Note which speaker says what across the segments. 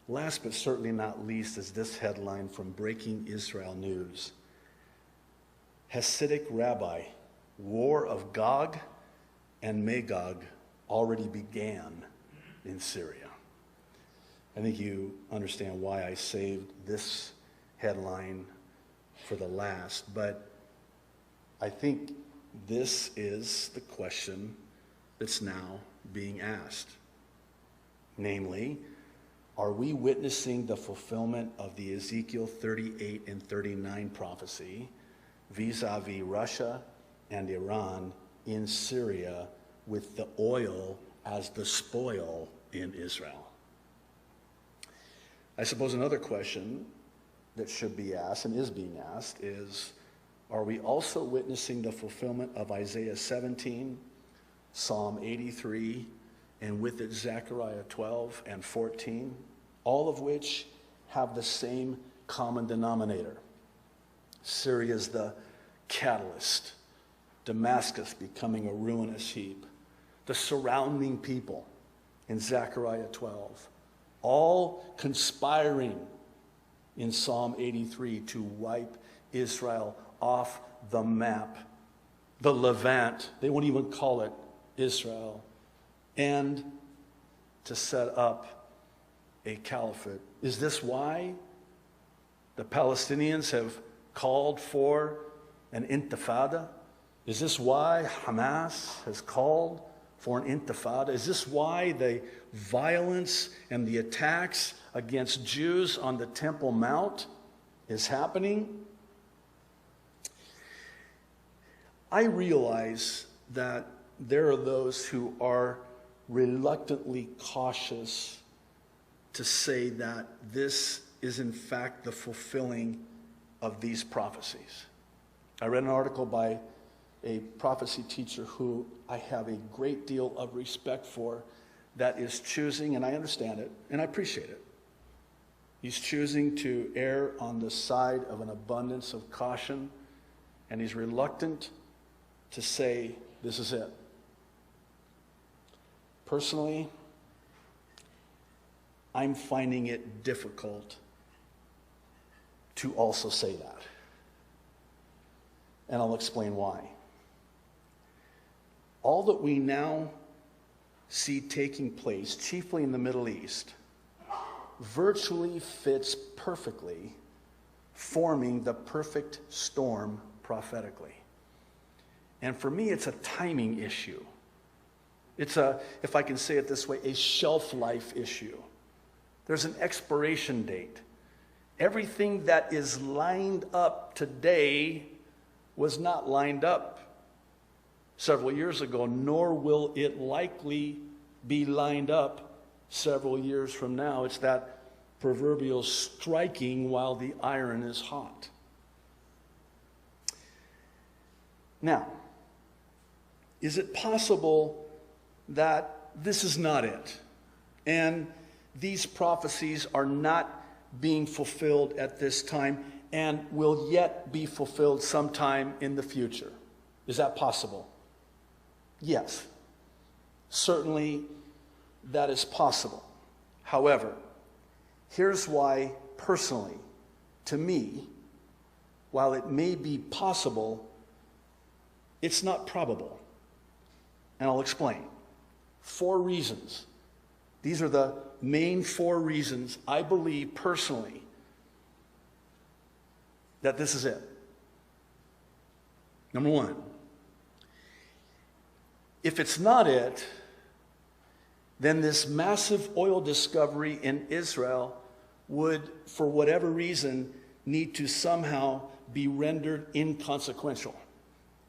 Speaker 1: Last but certainly not least is this headline from Breaking Israel News. Hasidic rabbi, war of Gog and Magog already began in Syria. I think you understand why I saved this headline for the last, but I think this is the question that's now being asked. Namely, are we witnessing the fulfillment of the Ezekiel 38 and 39 prophecy vis-a-vis Russia and Iran in Syria with the oil as the spoil in Israel? I suppose another question that should be asked and is being asked is, are we also witnessing the fulfillment of Isaiah 17, Psalm 83, and with it Zechariah 12 and 14, all of which have the same common denominator? Syria is the catalyst, Damascus becoming a ruinous heap, the surrounding people in Zechariah 12, all conspiring in Psalm 83 to wipe Israel off the map, the Levant, they won't even call it Israel, and to set up a caliphate. Is this why the Palestinians have called for an intifada? Is this why Hamas has called for an intifada? Is this why the violence and the attacks against Jews on the Temple Mount is happening? I realize that there are those who are reluctantly cautious to say that this is in fact the fulfilling of these prophecies. I read an article by a prophecy teacher who I have a great deal of respect for, that is choosing, and I understand it, and I appreciate it, he's choosing to err on the side of an abundance of caution, and he's reluctant to say, this is it. Personally, I'm finding it difficult to also say that. And I'll explain why. All that we now see taking place, chiefly in the Middle East, virtually fits perfectly, forming the perfect storm prophetically. And for me, it's a timing issue. It's a, if I can say it this way, a shelf life issue. There's an expiration date. Everything that is lined up today was not lined up several years ago, nor will it likely be lined up several years from now. It's that proverbial striking while the iron is hot. Now, is it possible that this is not it, and these prophecies are not being fulfilled at this time and will yet be fulfilled sometime in the future? Is that possible? Yes, certainly that is possible. However, here's why, personally, to me, while it may be possible, it's not probable. And I'll explain. 4 reasons. These are the main 4 reasons I believe personally that this is it. Number 1, if it's not it, then this massive oil discovery in Israel would, for whatever reason, need to somehow be rendered inconsequential.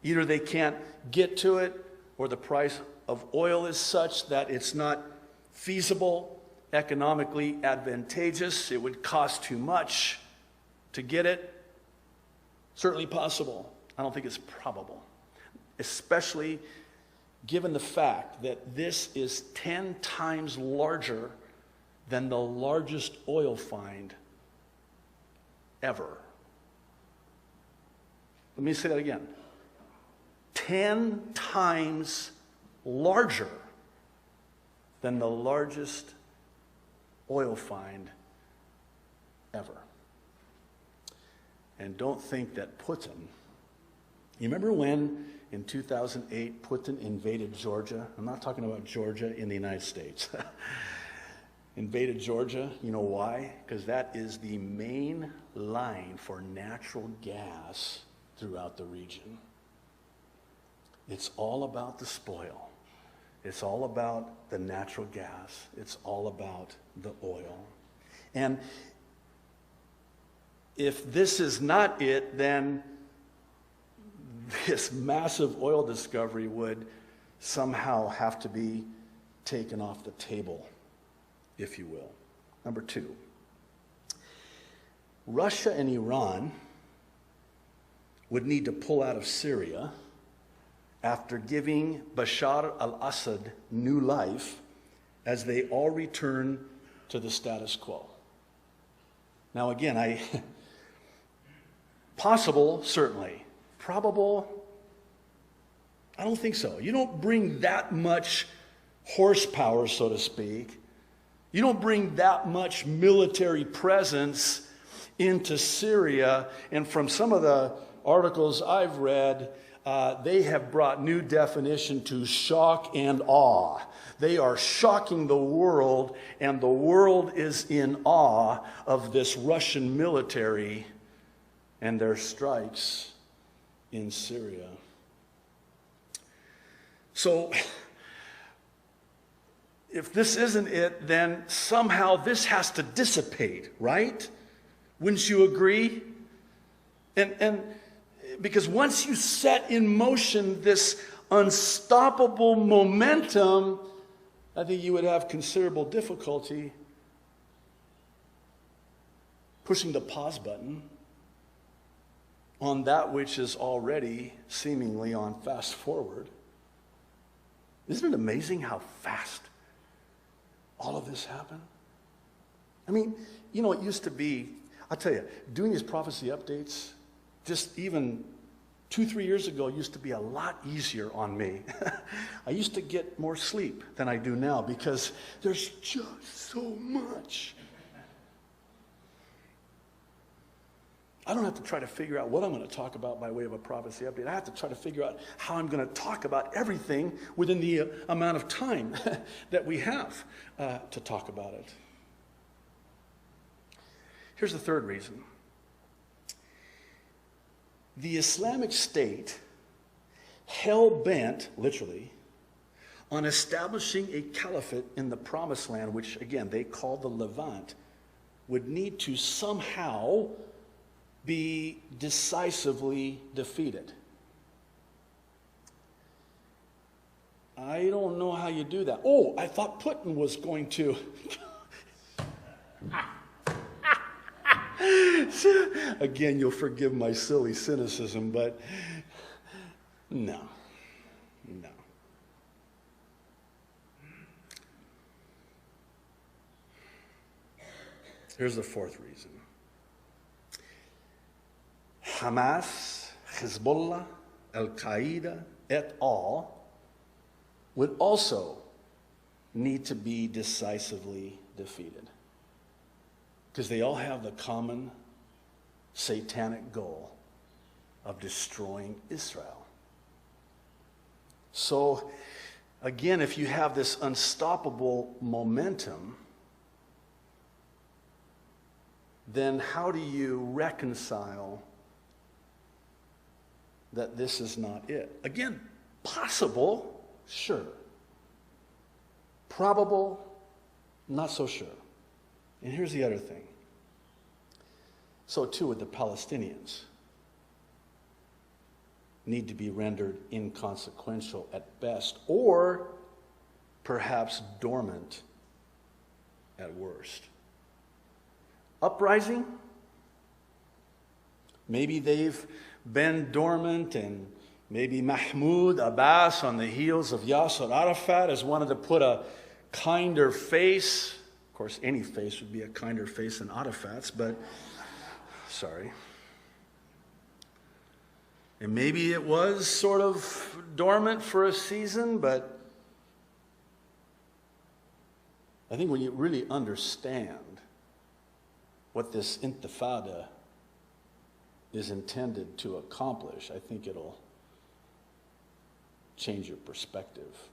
Speaker 1: Either they can't get to it, or the price of oil is such that it's not feasible, economically advantageous, it would cost too much to get it. Certainly possible. I don't think it's probable, especially given the fact that this is 10 times larger than the largest oil find ever. Let me say that again. 10 times larger than the largest oil find ever. And don't think that Putin, you remember when in 2008 Putin invaded Georgia? I'm not talking about Georgia in the United States. Invaded Georgia, you know why? Because that is the main line for natural gas throughout the region. It's all about the spoil. It's all about the natural gas. It's all about the oil. And if this is not it, then this massive oil discovery would somehow have to be taken off the table, if you will. Number two, Russia and Iran would need to pull out of Syria after giving Bashar al-Assad new life as they all return to the status quo. Now again, possible, certainly. Probable, I don't think so. You don't bring that much horsepower, so to speak. You don't bring that much military presence into Syria. And from some of the articles I've read, they have brought new definition to shock and awe. They are shocking the world, and the world is in awe of this Russian military and their strikes in Syria. So, if this isn't it, then somehow this has to dissipate, right? Wouldn't you agree? And because once you set in motion this unstoppable momentum, I think you would have considerable difficulty pushing the pause button on that which is already seemingly on fast forward. Isn't it amazing how fast all of this happened? I mean, you know, it used to be, I'll tell you, doing these prophecy updates, just even 2-3 years ago, used to be a lot easier on me. I used to get more sleep than I do now because there's just so much. I don't have to try to figure out what I'm going to talk about by way of a prophecy update. I have to try to figure out how I'm going to talk about everything within the amount of time that we have to talk about it. Here's the third reason. The Islamic State, hell-bent, literally, on establishing a caliphate in the Promised Land, which, again, they call the Levant, would need to somehow be decisively defeated. I don't know how you do that. Oh, I thought Putin was going to. Again, you'll forgive my silly cynicism, but no. Here's the fourth reason. Hamas, Hezbollah, Al-Qaeda, et al. Would also need to be decisively defeated, because they all have the common satanic goal of destroying Israel. So, again, if you have this unstoppable momentum, then how do you reconcile that this is not it? Again, possible, sure. Probable, not so sure. And here's the other thing. So too would the Palestinians need to be rendered inconsequential at best, or perhaps dormant at worst. Uprising? Maybe they've been dormant, and maybe Mahmoud Abbas, on the heels of Yasser Arafat, has wanted to put a kinder face. Of course, any face would be a kinder face than Arafat's, but sorry. And maybe it was sort of dormant for a season, but I think when you really understand what this intifada is intended to accomplish, I think it'll change your perspective.